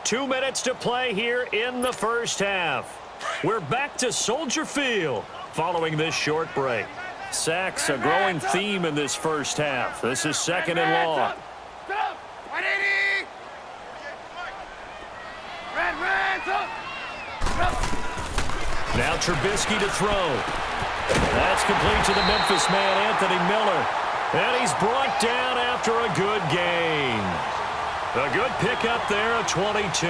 2 minutes to play here in the first half. We're back to Soldier Field following this short break. Sacks, a growing theme in this first half. This is 2nd and long. Now Trubisky to throw. That's complete to the Memphis man, Anthony Miller. And he's brought down after a good gain. A good pickup there, a 22.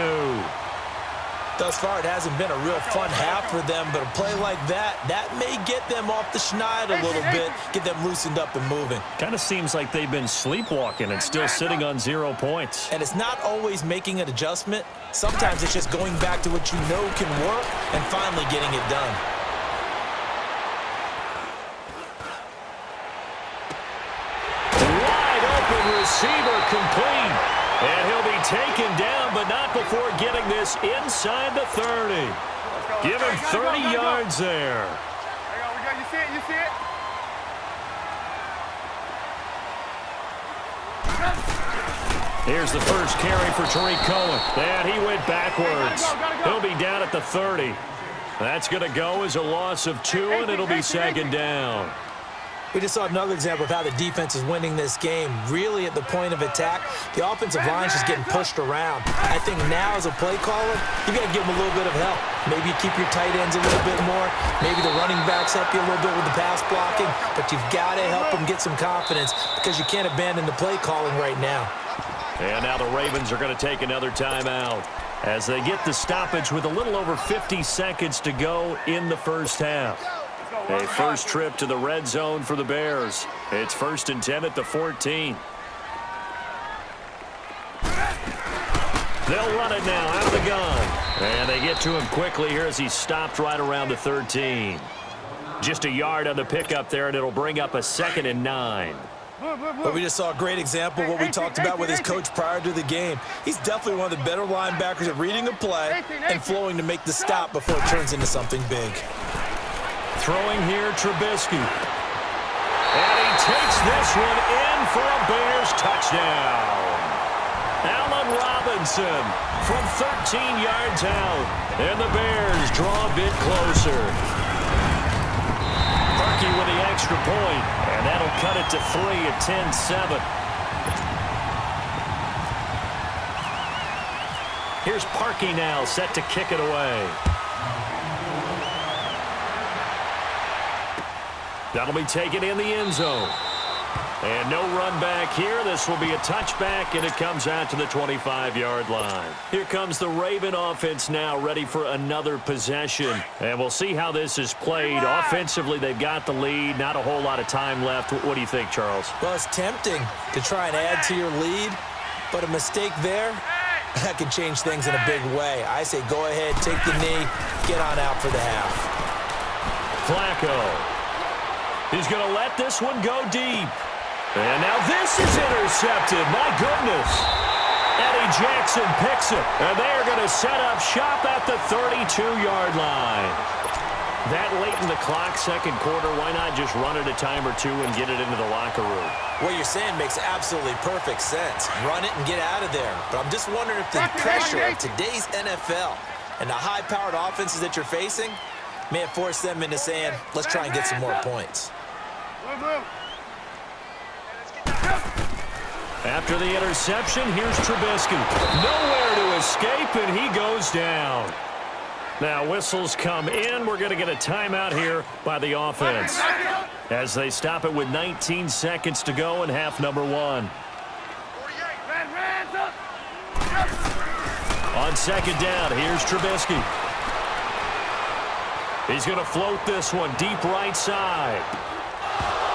Thus far, it hasn't been a real fun half for them, but a play like that may get them off the schneid a little bit, get them loosened up and moving. Kind of seems like they've been sleepwalking and still sitting on 0 points. And it's not always making an adjustment. Sometimes it's just going back to what you know can work and finally getting it done. Wide open receiver complete. And he'll be taken down, but not before getting this inside the 30. Give him 30 yards there. You see it? You see it? Here's the first carry for Tariq Cohen. And he went backwards. He'll be down at the 30. That's going to go as a loss of 2, and it'll be 2nd down. We just saw another example of how the defense is winning this game. Really at the point of attack, the offensive line's just getting pushed around. I think now as a play caller, you got to give them a little bit of help. Maybe you keep your tight ends a little bit more. Maybe the running backs help you a little bit with the pass blocking. But you've got to help them get some confidence because you can't abandon the play calling right now. And now the Ravens are going to take another timeout as they get the stoppage with a little over 50 seconds to go in the first half. A first trip to the red zone for the Bears. It's 1st and 10 at the 14. They'll run it now out of the gun. And they get to him quickly here as he's stopped right around the 13. Just a yard on the pickup there, and it'll bring up a 2nd and 9. But we just saw a great example of what we talked about with his coach prior to the game. He's definitely one of the better linebackers at reading a play and flowing to make the stop before it turns into something big. Throwing here, Trubisky. And he takes this one in for a Bears touchdown. Allen Robinson from 13 yards out. And the Bears draw a bit closer. Parkey with the extra point. And that'll cut it to 3 at 10-7. Here's Parkey now set to kick it away. That'll be taken in the end zone. And no run back here. This will be a touchback, and it comes out to the 25-yard line. Here comes the Raven offense now, ready for another possession. And we'll see how this is played. Offensively, they've got the lead. Not a whole lot of time left. What do you think, Charles? Well, it's tempting to try and add to your lead, but a mistake there, that can change things in a big way. I say go ahead, take the knee, get on out for the half. Flacco. He's going to let this one go deep. And now this is intercepted. My goodness. Eddie Jackson picks it. And they're going to set up shop at the 32-yard line. That late in the clock, second quarter, why not just run it a time or two and get it into the locker room? What you're saying makes absolutely perfect sense. Run it and get out of there. But I'm just wondering if the pressure of today's NFL and the high-powered offenses that you're facing may have forced them into saying, let's try and get some more points. After the interception, here's Trubisky. Nowhere to escape, and he goes down. Now whistles come in. We're going to get a timeout here by the offense as they stop it with 19 seconds to go in half number 1. On 2nd down, here's Trubisky. He's going to float this one deep right side.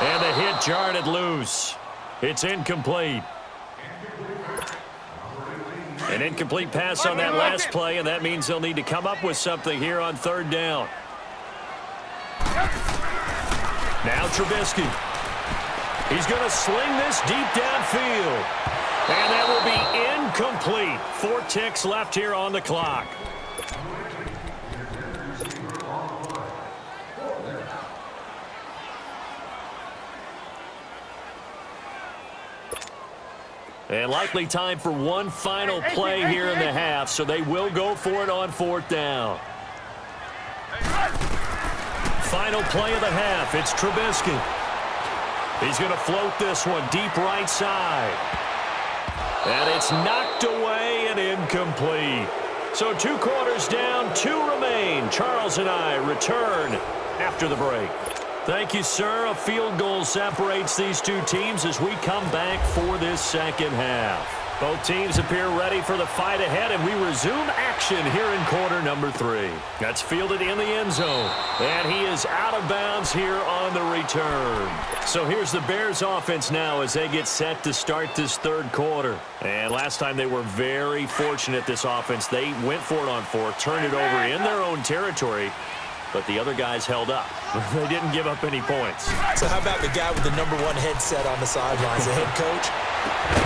And the hit jarred it loose. It's incomplete. An incomplete pass on that last play, and that means they'll need to come up with something here on 3rd down. Now Trubisky. He's going to sling this deep downfield. And that will be incomplete. 4 ticks left here on the clock. And likely time for one final play here in the half, so they will go for it on 4th down. Final play of the half. It's Trubisky. He's going to float this one deep right side. And it's knocked away and incomplete. So 2 quarters down, 2 remain. Charles and I return after the break. Thank you, sir. A field goal separates these 2 teams as we come back for this second half. Both teams appear ready for the fight ahead, and we resume action here in quarter number 3. That's fielded in the end zone, and he is out of bounds here on the return. So here's the Bears offense now as they get set to start this 3rd quarter. And last time they were very fortunate, this offense. They went for it on 4th, turned it over in their own territory, but the other guys held up. They didn't give up any points. So how about the guy with the #1 headset on the sidelines, the head coach?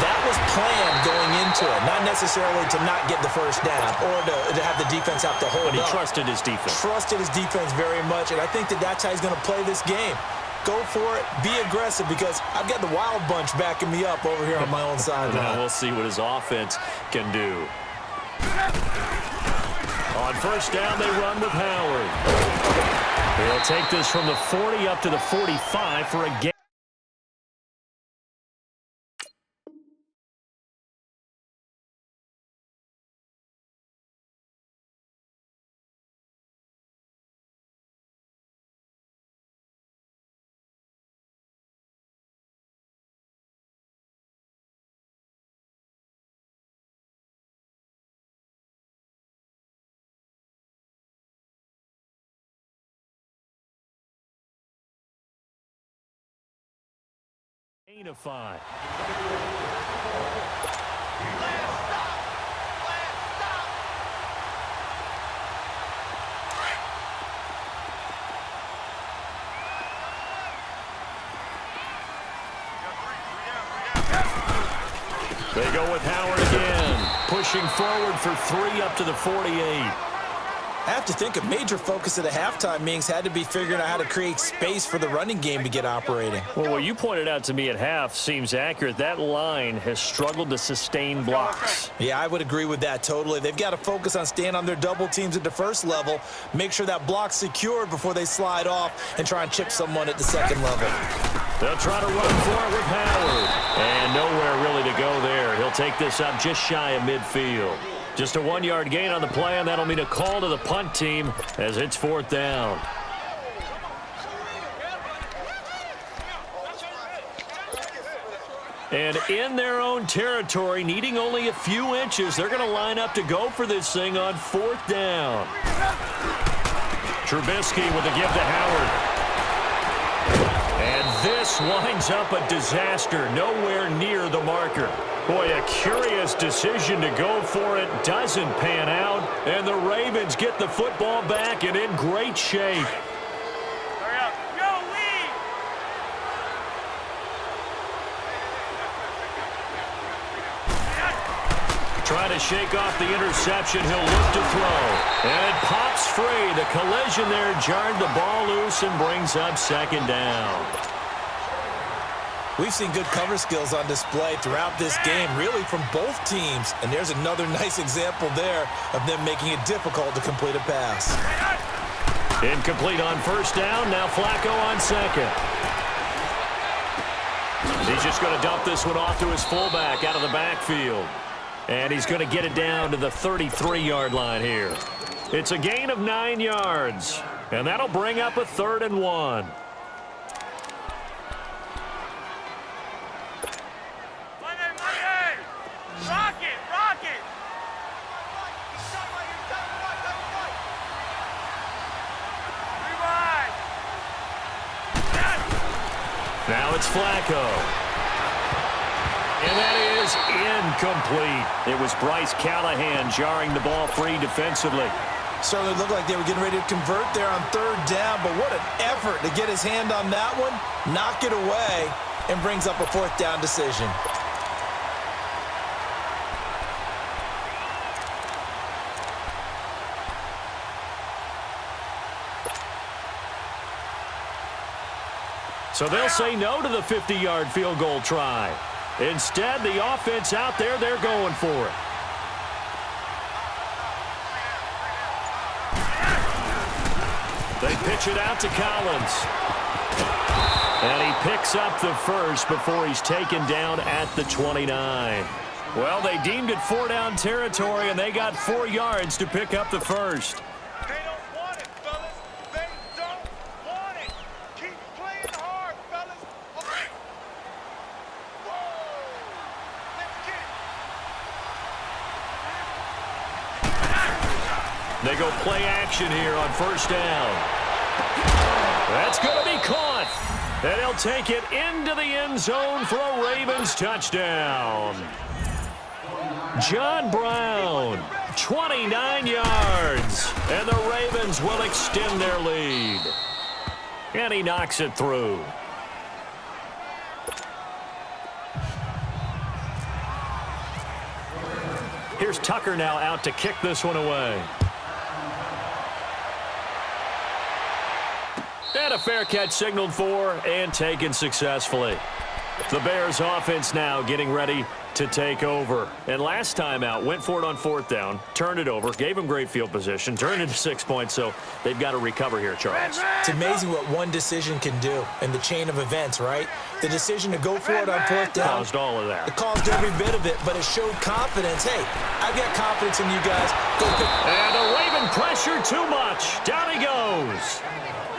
That was planned going into it, not necessarily to not get the first down or to have the defense have to hold up. But he trusted his defense. Trusted his defense very much, and I think that's how he's going to play this game. Go for it, be aggressive, because I've got the Wild Bunch backing me up over here on my own sideline. Now we'll see what his offense can do. On 1st down, they run with Howard. He'll take this from the 40 up to the 45 for a gain. Of 5. They go with Howard again, pushing forward for 3 up to the 48. I have to think a major focus of the halftime meetings had to be figuring out how to create space for the running game to get operating. Well, what you pointed out to me at half seems accurate. That line has struggled to sustain blocks. Yeah, I would agree with that totally. They've got to focus on staying on their double teams at the first level, make sure that block's secured before they slide off and try and chip someone at the second level. They'll try to run for it with Howard. And nowhere really to go there. He'll take this up just shy of midfield. Just a 1-yard gain on the play, and that'll mean a call to the punt team as it's 4th down. And in their own territory, needing only a few inches, they're going to line up to go for this thing on 4th down. Trubisky with a give to Howard. And this winds up a disaster, nowhere near the marker. Boy, a curious decision to go for it doesn't pan out, and the Ravens get the football back and in great shape. Hurry up. Go, lead. Trying to shake off the interception. He'll look to throw. And it pops free. The collision there jarred the ball loose and brings up 2nd down. We've seen good cover skills on display throughout this game, really from both teams. And there's another nice example there of them making it difficult to complete a pass. Incomplete on 1st down. Now Flacco on 2nd. He's just going to dump this one off to his fullback out of the backfield. And he's going to get it down to the 33-yard line here. It's a gain of 9 yards. And that'll bring up a 3rd and 1. Now it's Flacco. And that is incomplete. It was Bryce Callahan jarring the ball free defensively. Certainly looked like they were getting ready to convert there on 3rd down, but what an effort to get his hand on that one, knock it away, and brings up a 4th down decision. So they'll say no to the 50-yard field goal try. Instead, the offense out there, they're going for it. They pitch it out to Collins. And he picks up the first before he's taken down at the 29. Well, they deemed it 4-down territory, and they got 4 yards to pick up the first. They don't want it, fellas. They don't want it. Keep playing hard, fellas. Okay. Whoa. Let's get it. They go play action here on first down. That's going to be caught. And he'll take it into the end zone for a Ravens touchdown. John Brown, 29 yards. And the Ravens will extend their lead. And he knocks it through. Here's Tucker now out to kick this one away. And a fair catch signaled for and taken successfully. The Bears offense now getting ready to take over. And last time out, went for it on 4th down, turned it over, gave them great field position, turned into 6 points, so they've got to recover here, Charles. It's amazing what one decision can do in the chain of events, right? The decision to go for it on 4th down. Caused all of that. It caused every bit of it, but it showed confidence. Hey, I've got confidence in you guys. Go pick. And a Raven pressure too much. Down he goes.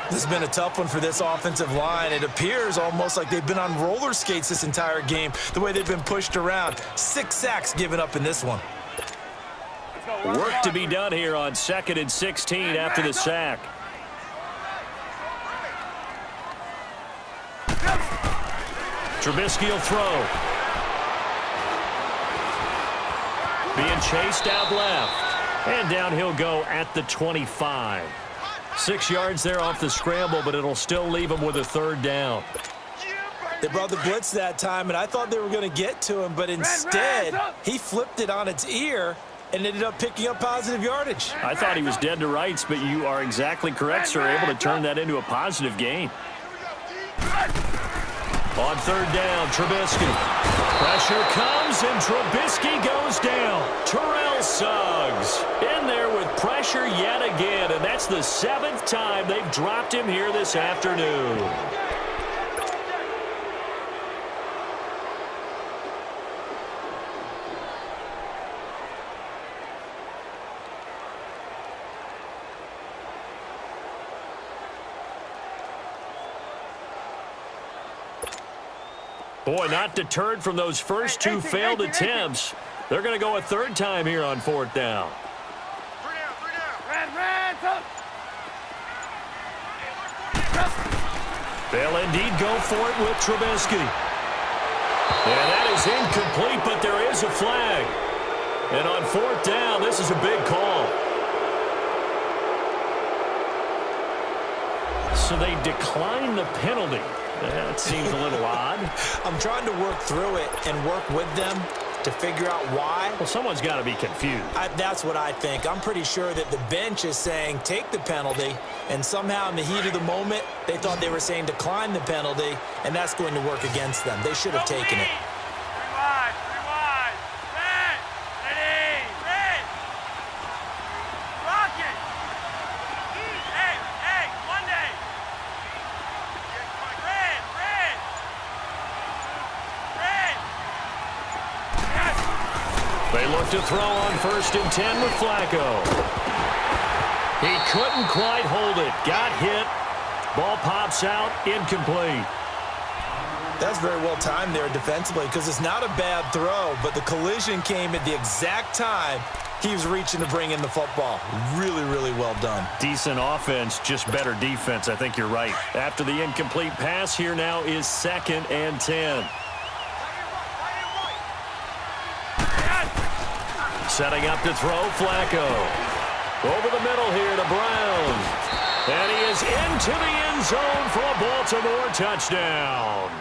This has been a tough one for this offensive line. It appears almost like they've been on roller skates this entire game, the way they've been pushed around. 6 sacks given up in this one. Work to be done here on 2nd and 16 after the sack. Trubisky will throw. Being chased out left. And down he'll go at the 25. 6 yards there off the scramble, but it'll still leave him with a 3rd down. They brought the blitz that time, and I thought they were going to get to him, but instead, he flipped it on its ear and ended up picking up positive yardage. I thought he was dead to rights, but you are exactly correct, sir. Able to turn that into a positive gain. On 3rd down, Trubisky. Pressure comes, and Trubisky goes down. Terrell Suggs in there with pressure yet again, and that's the 7th time they've dropped him here this afternoon. Boy, not deterred from those first 2 failed attempts. They're going to go a 3rd time here on 4th down. 3 down. Red, They'll indeed go for it with Trubisky. And that is incomplete, but there is a flag. And on 4th down, this is a big call. So they decline the penalty. That seems a little odd. I'm trying to work through it and work with them to figure out why. Well, someone's got to be confused. That's what I think. I'm pretty sure that the bench is saying take the penalty, and somehow in the heat of the moment, they thought they were saying decline the penalty, and that's going to work against them. They should have taken it. Rewind. Red. Ready. Red. Rock it. Hey, Monday. Red. They look to throw on 1st and 10 with Flacco. He couldn't quite hold it. Got hit. Ball pops out. Incomplete. That's very well timed there defensively because it's not a bad throw, but the collision came at the exact time he was reaching to bring in the football. Really, really well done. Decent offense, just better defense. I think you're right. After the incomplete pass, here now is 2nd and 10. Setting up to throw, Flacco. Over the middle here to Brown. And he is into the end zone for a Baltimore touchdown.